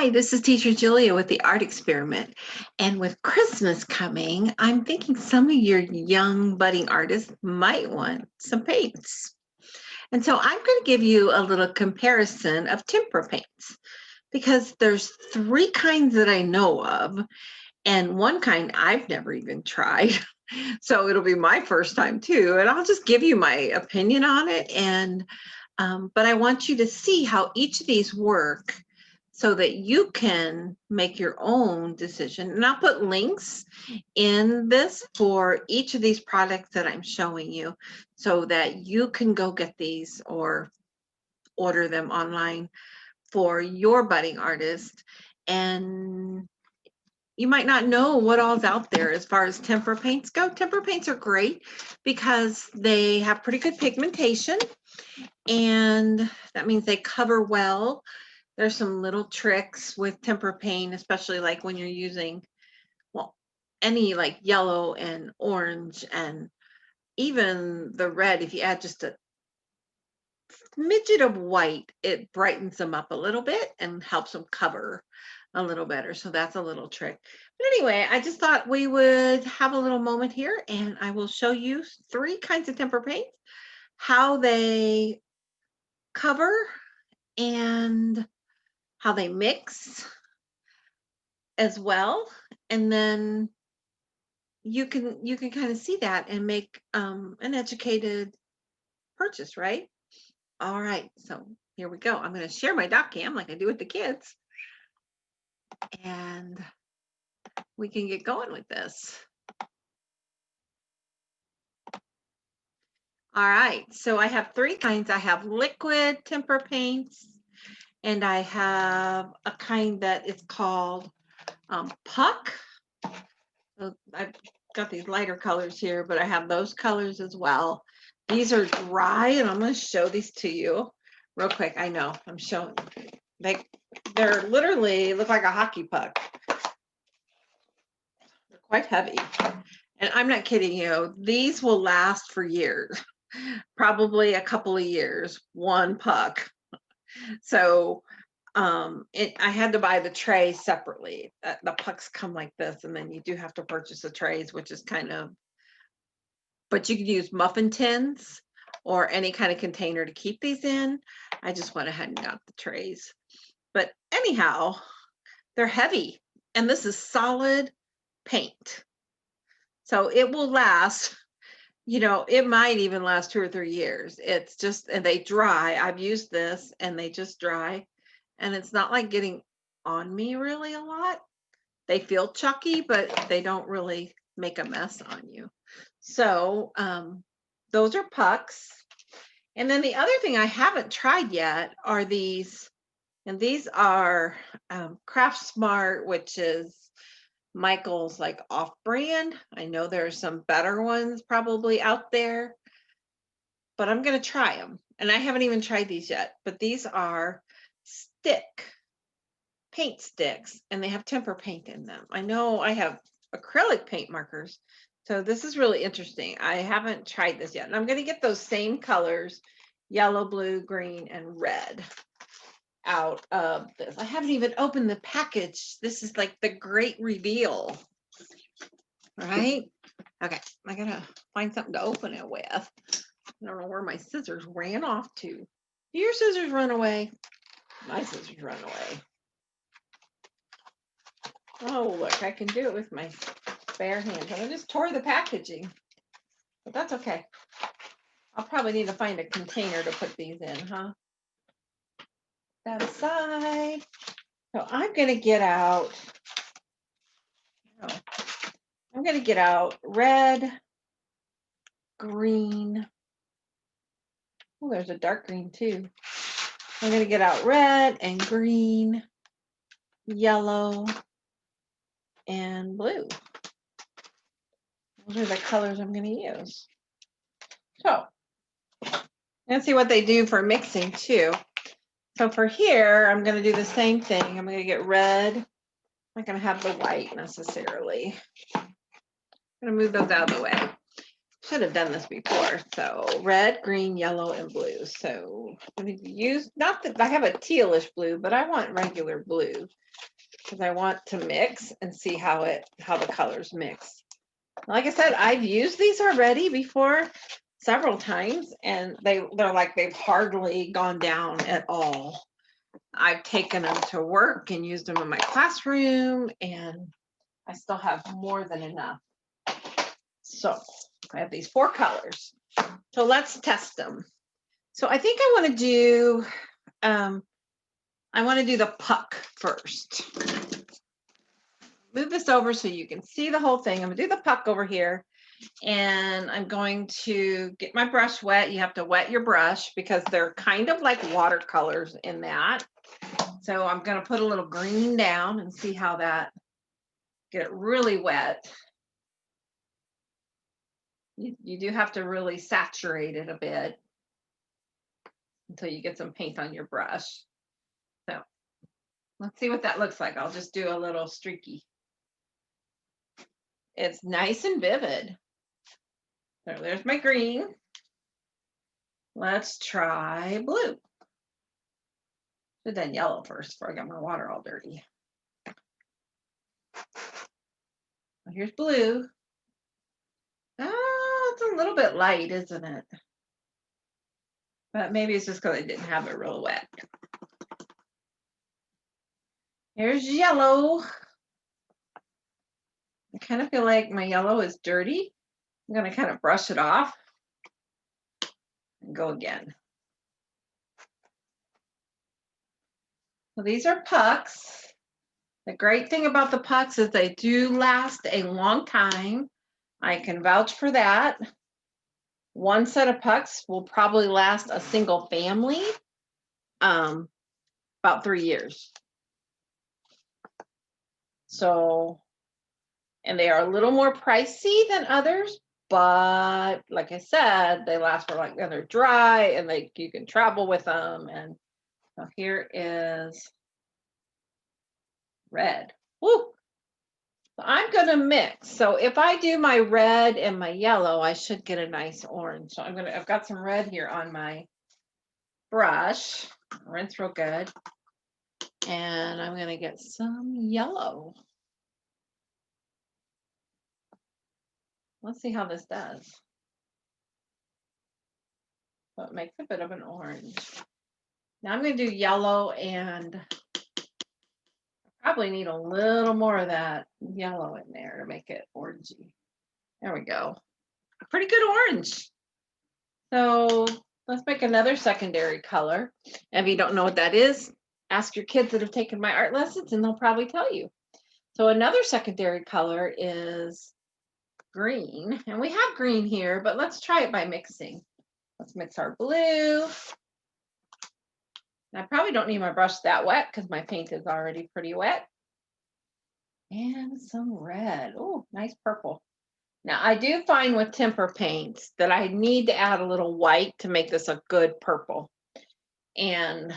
Hi, this is Teacher Julia with the Art Experiment. And with Christmas coming, I'm thinking some of your young budding artists might want some paints. And so I'm going to give you a little comparison of tempera paints because there's three kinds that I know of, and one kind I've never even tried. So it'll be my first time too. And I'll just give you my opinion on it. But I want you to see how each of these work so that you can make your own decision. And I'll put links in this for each of these products that I'm showing you so that you can go get these or order them online for your budding artist. And you might not know what all's out there as far as tempera paints go. Tempera paints are great because they have pretty good pigmentation, and that means they cover well. There's some little tricks with tempera paint, especially like when you're using, well, any like yellow and orange and even the red. If you add just a smidget of white, it brightens them up a little bit and helps them cover a little better. So that's a little trick. But anyway, I just thought we would have a little moment here and I will show you three kinds of tempera paints, how they cover and how they mix as well. And then you can kind of see that and make an educated purchase, right? All right, so here we go. I'm going to share my doc cam like I do with the kids, and we can get going with this. All right, so I have three kinds. I have liquid tempera paints, and I have a kind that is called puck. So I've got these lighter colors here, but I have those colors as well. These are dry, and I'm going to show these to you real quick. I know I'm showing. They're literally look like a hockey puck. They're quite heavy, and I'm not kidding you. These will last for years, probably a couple of years. One puck. So I had to buy the tray separately. The pucks come like this, and then you do have to purchase the trays, which is kind of, but you could use muffin tins or any kind of container to keep these in. I just went ahead and got the trays. But anyhow, they're heavy, and this is solid paint. So it will last, it might even last 2 or 3 years. It's just, and they dry. I've used this and they just dry, and it's not like getting on me really a lot. They feel chucky, but they don't really make a mess on you. So those are pucks. And then the other thing I haven't tried yet are these, and these are CraftSmart, which is Michael's like off-brand. I know there are some better ones probably out there, but I'm going to try them. And I haven't even tried these yet, but these are paint sticks, and they have tempera paint in them. I know I have acrylic paint markers, so this is really interesting. I haven't tried this yet, and I'm going to get those same colors, yellow, blue, green, and red out of this. I haven't even opened the package. This is like the great reveal, right? Okay, I gotta find something to open it with. I don't know where my scissors ran off to. Do your scissors run away? My scissors run away. Oh, look, I can do it with my bare hands. I just tore the packaging, but that's okay. I'll probably need to find a container to put these in, huh? That aside, so I'm gonna get out. I'm gonna get out red, green. Oh, there's a dark green too. I'm gonna get out red and green, yellow, and blue. Those are the colors I'm gonna use. So let's see what they do for mixing too. So for here, I'm gonna do the same thing. I'm gonna get red. I'm not gonna have the white necessarily. I'm gonna move those out of the way. should have done this before. So red, green, yellow, and blue. So I'm going to use, not that I have a tealish blue, but I want regular blue because I want to mix and see how the colors mix. Like I said, I've used these already before several times, and they're like they've hardly gone down at all. I've taken them to work and used them in my classroom, and I still have more than enough. So I have these 4 colors. So let's test them. So I think I want to do the puck first. Move this over so you can see the whole thing. I'm gonna do the puck over here, and I'm going to get my brush wet. You have to wet your brush because they're kind of like watercolors in that. So I'm gonna put a little green down and see how that, get it really wet. You do have to really saturate it a bit until you get some paint on your brush. So let's see what that looks like. I'll just do a little streaky. It's nice and vivid. So there's my green. Let's try blue. Should have done yellow first before I got my water all dirty. Here's blue. It's a little bit light, isn't it? But maybe it's just because I didn't have it real wet. Here's yellow. I kind of feel like my yellow is dirty. I'm going to kind of brush it off and go again. So these are pucks. The great thing about the pucks is they do last a long time. I can vouch for that. One set of pucks will probably last a single family about 3 years. So, and they are a little more pricey than others, but like I said, they last for like, and they're dry, and you can travel with them. And so here is red. Woo! So I'm gonna mix. So if I do my red and my yellow, I should get a nice orange. So I've got some red here on my brush. Rinse real good. And I'm gonna get some yellow. Let's see how this does. So it makes a bit of an orange. Now I'm going to do yellow, and I probably need a little more of that yellow in there to make it orangey. There we go. A pretty good orange. So let's make another secondary color. And if you don't know what that is, ask your kids that have taken my art lessons and they'll probably tell you. So another secondary color is green. And we have green here, but let's try it by mixing. Let's mix our blue. I probably don't need my brush that wet because my paint is already pretty wet. And some red. Oh, nice purple. Now I do find with tempera paints that I need to add a little white to make this a good purple. And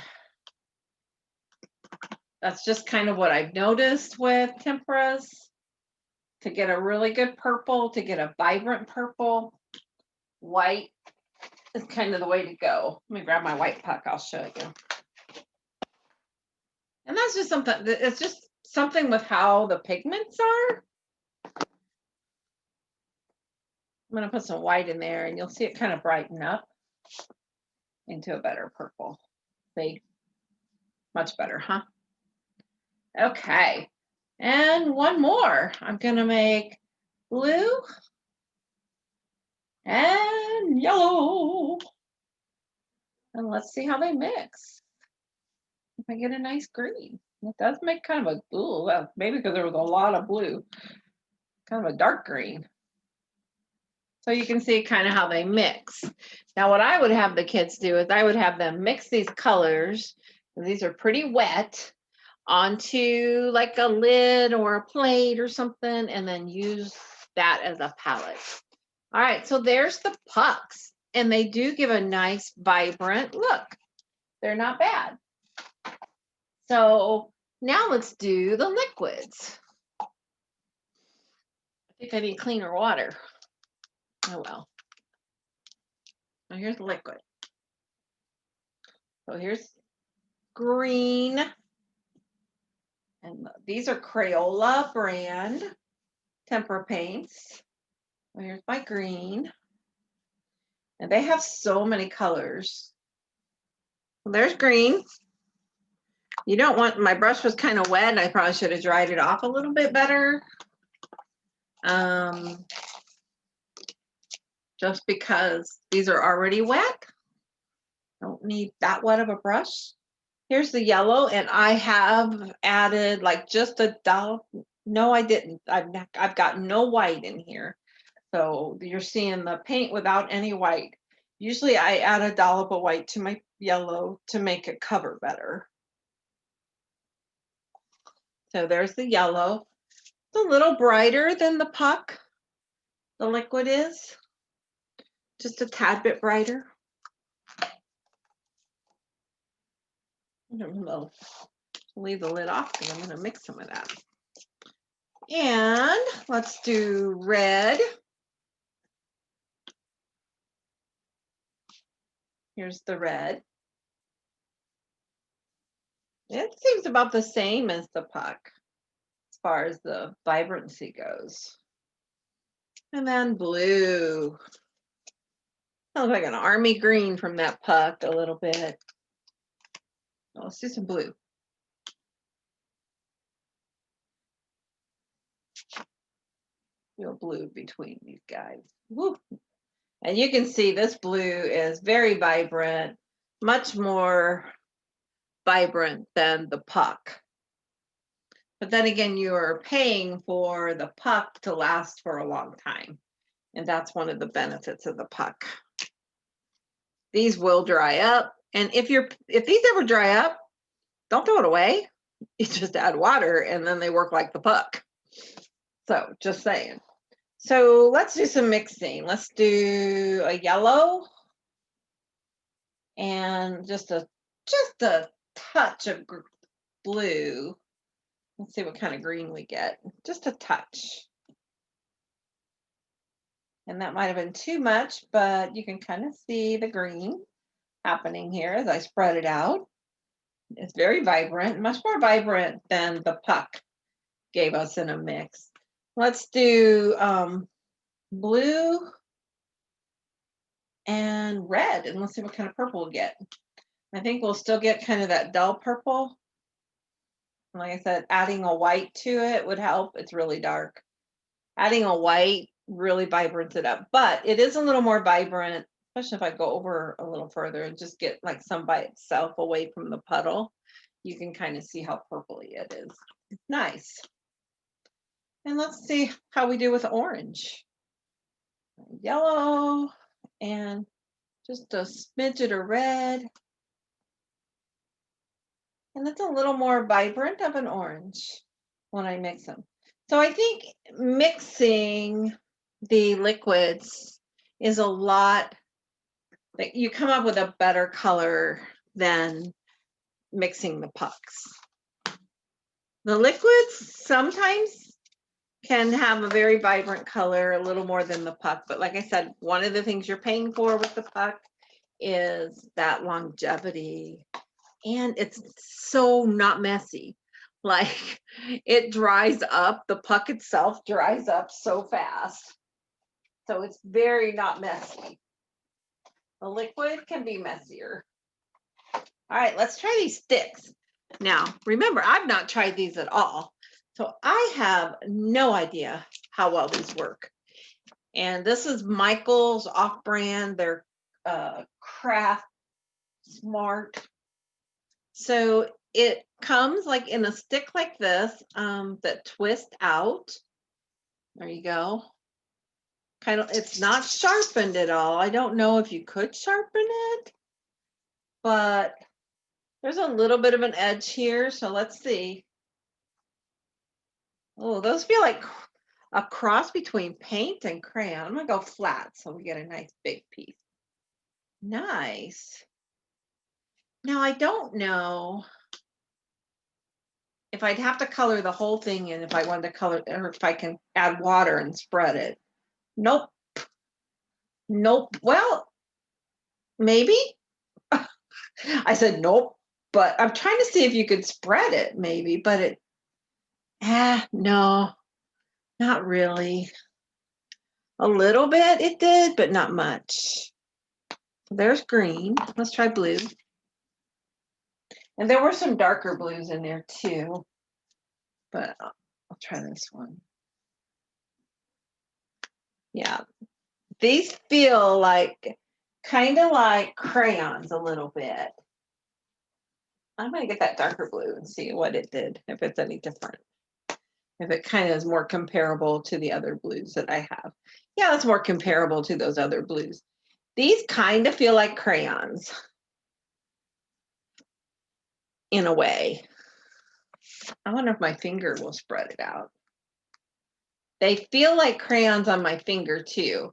that's just kind of what I've noticed with temperas. To get a really good purple, to get a vibrant purple, white is kind of the way to go. Let me grab my white puck, I'll show you. And that's just something, it's just something with how the pigments are. I'm going to put some white in there, and you'll see it kind of brighten up into a better purple. See? Much better, huh? Okay. And one more. I'm going to make blue and yellow. And let's see how they mix. If I get a nice green. It does make kind of a, ooh, well, maybe because there was a lot of blue. Kind of a dark green. So you can see kind of how they mix. Now what I would have the kids do is I would have them mix these colors, and these are pretty wet, onto like a lid or a plate or something, and then use that as a palette. All right, so there's the pucks, and they do give a nice vibrant look. They're not bad. So now let's do the liquids. I think I need cleaner water. Oh well. So here's the liquid. So here's green. And these are Crayola brand tempera paints. So here's my green. And they have so many colors. Well, there's green. You don't want, my brush was kind of wet. I probably should have dried it off a little bit better. Just because these are already wet. Don't need that wet of a brush. Here's the yellow, and I have added like just a dollop. No, I didn't. I've got no white in here. So you're seeing the paint without any white. Usually I add a dollop of white to my yellow to make it cover better. So there's the yellow. It's a little brighter than the puck. The liquid is just a tad bit brighter. I don't know. Leave the lid off because I'm going to mix some of that. And let's do red. Here's the red. It seems about the same as the puck as far as the vibrancy goes. And then blue. Sounds like an army green from that puck a little bit. Oh, let's do some blue. Real blue between these guys. Woo. And you can see this blue is very vibrant, much more vibrant than the puck. But then again, you are paying for the puck to last for a long time. And that's one of the benefits of the puck. These will dry up. And if these ever dry up, don't throw it away. You just add water and then they work like the puck. So just saying. So let's do some mixing. Let's do a yellow and just a touch of blue. Let's see what kind of green we get. Just a touch. And that might have been too much, but you can kind of see the green happening here as I spread it out. It's very vibrant, much more vibrant than the puck gave us in a mix. Let's do blue and red, and let's see what kind of purple we'll get. I think we'll still get kind of that dull purple. Like I said, adding a white to it would help. It's really dark. Adding a white really vibrants it up, but it is a little more vibrant, especially if I go over a little further and just get like some by itself away from the puddle. You can kind of see how purpley it is. It's nice. And let's see how we do with orange. Yellow and just a smidget of red. And it's a little more vibrant of an orange when I mix them. So I think mixing the liquids is a lot, like you come up with a better color than mixing the pucks. The liquids sometimes can have a very vibrant color, a little more than the puck. But like I said, one of the things you're paying for with the puck is that longevity. And it's so not messy. Like it dries up, the puck itself dries up so fast. So it's very not messy. The liquid can be messier. All right, let's try these sticks. Now, remember, I've not tried these at all. So I have no idea how well these work. And this is Michael's off-brand, they're craftsmart. So it comes like in a stick like this that twists out. There you go. Kind of, it's not sharpened at all. I don't know if you could sharpen it, but there's a little bit of an edge here. So let's see. Oh, those feel like a cross between paint and crayon. I'm gonna go flat so we get a nice big piece. Nice. Now I don't know if I'd have to color the whole thing in if I wanted to color, or if I can add water and spread it. Nope. Nope. Well, Maybe? I said, nope, but I'm trying to see if you could spread it maybe, but no, not really. A little bit it did, but not much. There's green. Let's try blue. And there were some darker blues in there too, but I'll try this one. Yeah, these feel like kind of like crayons a little bit. I'm going to get that darker blue and see what it did, if it's any different. If it kind of is more comparable to the other blues that I have. Yeah, it's more comparable to those other blues. These kind of feel like crayons in a way. I wonder if my finger will spread it out. They feel like crayons on my finger too.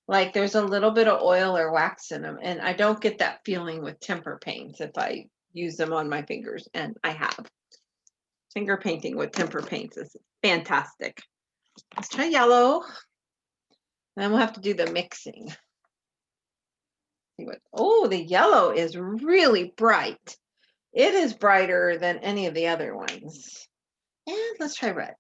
Like there's a little bit of oil or wax in them. And I don't get that feeling with tempera paints if I use them on my fingers, and I have. Finger painting with tempera paints is fantastic. Let's try yellow. Then we'll have to do the mixing. See what, oh, the yellow is really bright. It is brighter than any of the other ones. And let's try red.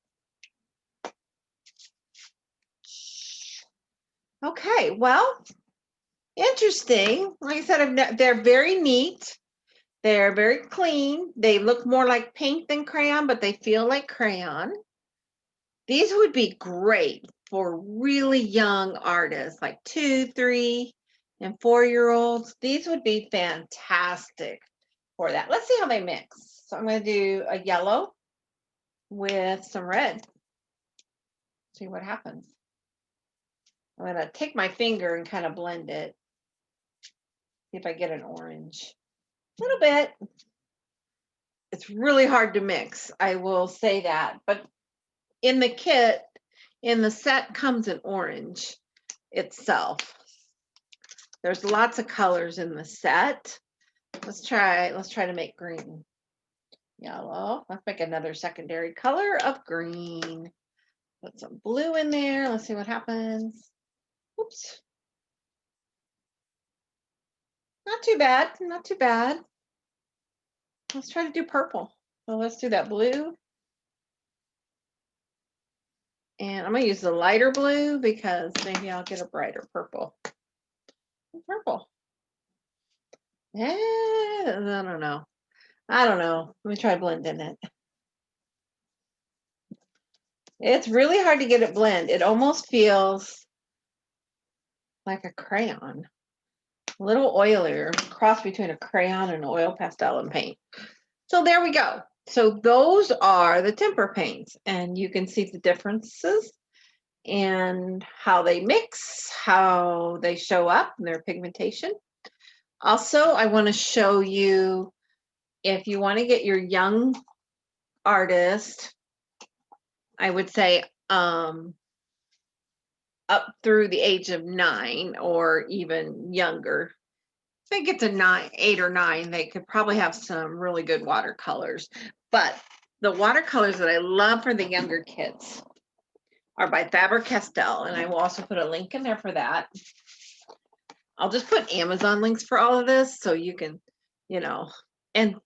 Okay, well, interesting. Like I said, they're very neat. They're very clean. They look more like paint than crayon, but they feel like crayon. These would be great for really young artists, like 2, 3, and 4-year-olds. These would be fantastic for that. Let's see how they mix. So I'm going to do a yellow with some red. See what happens. I'm going to take my finger and kind of blend it. See if I get an orange. A little bit. It's really hard to mix, I will say that. But in the kit, in the set comes an orange itself. There's lots of colors in the set. Let's try to make green. Yellow. Let's make another secondary color of green. Put some blue in there. Let's see what happens. Oops. Not too bad. Not too bad. Let's try to do purple. So let's do that blue. And I'm going to use the lighter blue because maybe I'll get a brighter purple. Purple. Yeah, I don't know. Let me try blending it. It's really hard to get it blend. It almost feels like a crayon. A little oilier, cross between a crayon and oil pastel and paint. So there we go. So those are the tempera paints, and you can see the differences and how they mix, how they show up in their pigmentation. Also, I want to show you, if you want to get your young artist, I would say up through the age of 9 or even younger. If they get to 8 or 9, they could probably have some really good watercolors. But the watercolors that I love for the younger kids are by Faber-Castell, and I will also put a link in there for that. I'll just put Amazon links for all of this so you can, and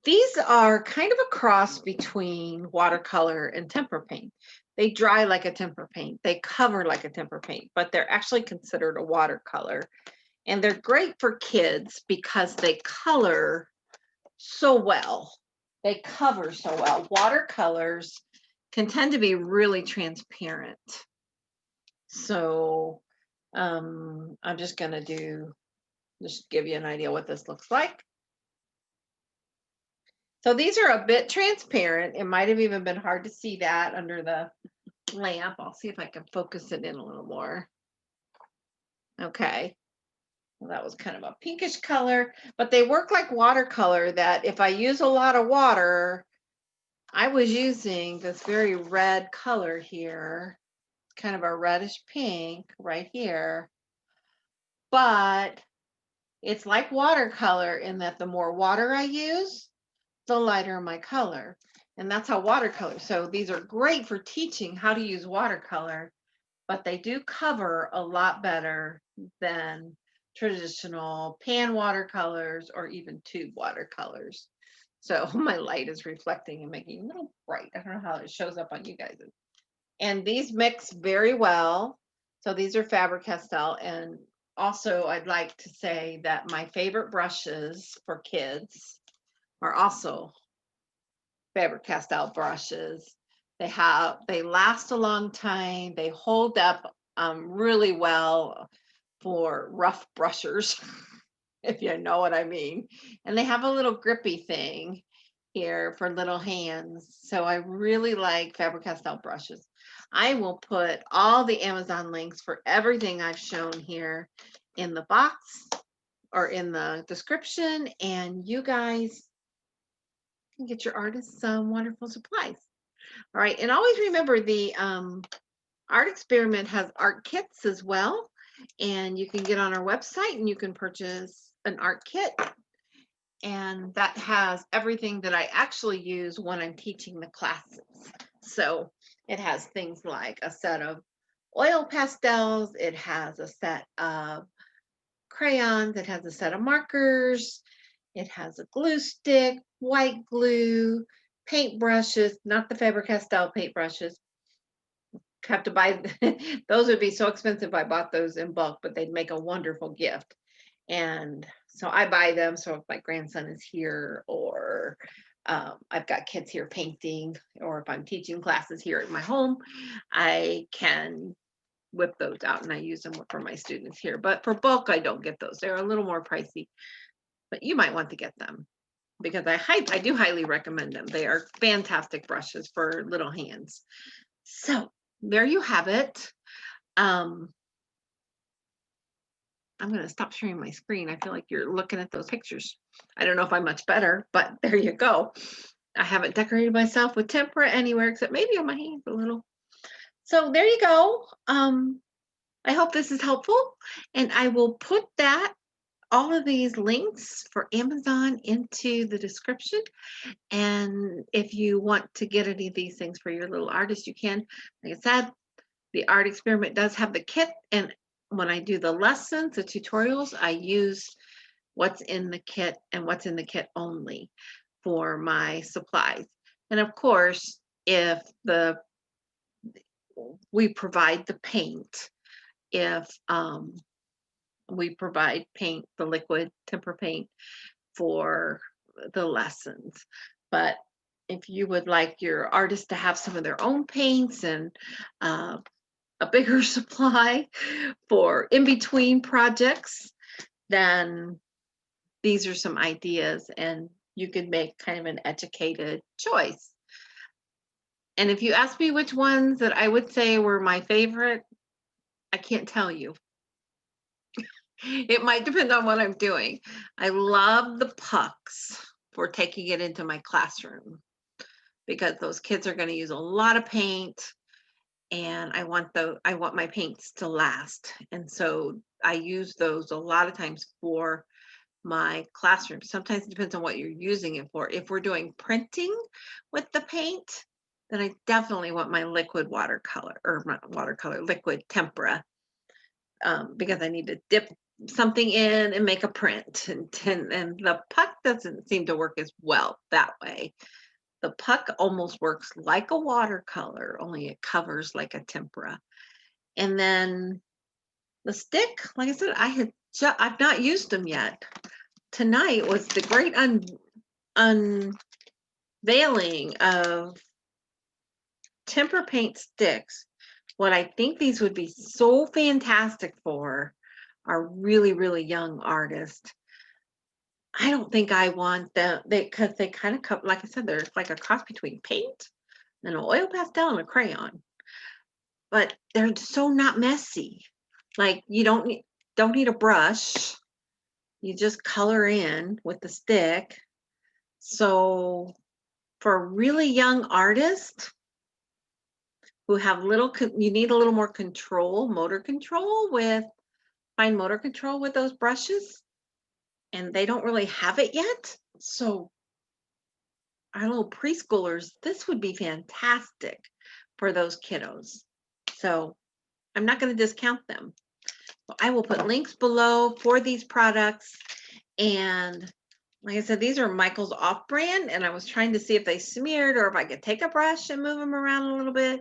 these are kind of a cross between watercolor and tempera paint. They dry like a tempera paint, they cover like a tempera paint, but they're actually considered a watercolor. And they're great for kids because they color so well. They cover so well. Watercolors can tend to be really transparent. So I'm just going to just give you an idea what this looks like. So these are a bit transparent. It might have even been hard to see that under the lamp. I'll see if I can focus it in a little more. Okay. Well, that was kind of a pinkish color, but they work like watercolor, that if I use a lot of water, I was using this very red color here, kind of a reddish pink right here, but it's like watercolor in that the more water I use, the lighter my color. And that's how watercolor. So these are great for teaching how to use watercolor, but they do cover a lot better than traditional pan watercolors or even tube watercolors. So my light is reflecting and making it a little bright. I don't know how it shows up on you guys. And these mix very well. So these are Faber-Castell. And also I'd like to say that my favorite brushes for kids are also Faber-Castell brushes. They last a long time. They hold up really well for rough brushers, if you know what I mean. And they have a little grippy thing here for little hands. So I really like Faber-Castell brushes. I will put all the Amazon links for everything I've shown here in the box or in the description, and you guys can get your artists some wonderful supplies. All right, and always remember the art experiment has art kits as well, and you can get on our website and you can purchase an art kit, and that has everything that I actually use when I'm teaching the classes. So it has things like a set of oil pastels, it has a set of crayons, it has a set of markers, it has a glue stick, white glue, paint brushes, not the Faber-Castell paint brushes. Have to buy those. Would be so expensive if I bought those in bulk, but they'd make a wonderful gift. And so I buy them. So if my grandson is here, or I've got kids here painting, or if I'm teaching classes here at my home, I can whip those out and I use them for my students here. But for bulk, I don't get those. They're a little more pricey, but you might want to get them because I do highly recommend them. They are fantastic brushes for little hands. So there you have it. I'm going to stop sharing my screen. I feel like you're looking at those pictures. I don't know if I'm much better, but there you go. I haven't decorated myself with tempera anywhere except maybe on my hands a little. So there you go. I hope this is helpful, and I will put all of these links for Amazon into the description. And if you want to get any of these things for your little artist, you can. Like I said, the art experiment does have the kit, and when I do the lessons, the tutorials, I use what's in the kit and what's in the kit only for my supplies. And of course, if we provide the paint, if we provide paint, the liquid tempera paint for the lessons. But if you would like your artist to have some of their own paints and a bigger supply for in-between projects, then these are some ideas and you can make kind of an educated choice. And if you ask me which ones that I would say were my favorite, I can't tell you. It might depend on what I'm doing. I love the pucks for taking it into my classroom because those kids are going to use a lot of paint, and I want my paints to last. And so I use those a lot of times for my classroom. Sometimes it depends on what you're using it for. If we're doing printing with the paint, then I definitely want my liquid watercolor, or not watercolor, liquid tempera, because I need to dip something in and make a print. And the puck doesn't seem to work as well that way. The puck almost works like a watercolor, only it covers like a tempera. And then the stick, like I said, I've not used them yet. Tonight was the great unveiling of tempera paint sticks. What I think these would be so fantastic for are really, really young artists. I don't think I want them, because they kind of, like I said, they're like a cross between paint and an oil pastel and a crayon. But they're so not messy. Like you don't need a brush. You just color in with the stick. So for a really young artist who have you need a little more control, fine motor control with those brushes, and they don't really have it yet. So our little preschoolers, this would be fantastic for those kiddos. So I'm not going to discount them. I will put links below for these products. And like I said, these are Michael's off-brand, and I was trying to see if they smeared or if I could take a brush and move them around a little bit.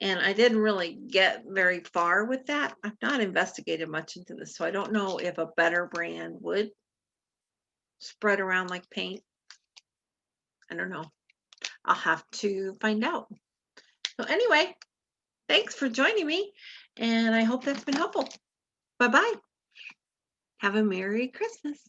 And I didn't really get very far with that. I've not investigated much into this, so I don't know if a better brand would spread around like paint. I don't know. I'll have to find out. So anyway, thanks for joining me, and I hope that's been helpful. Bye-bye. Have a Merry Christmas.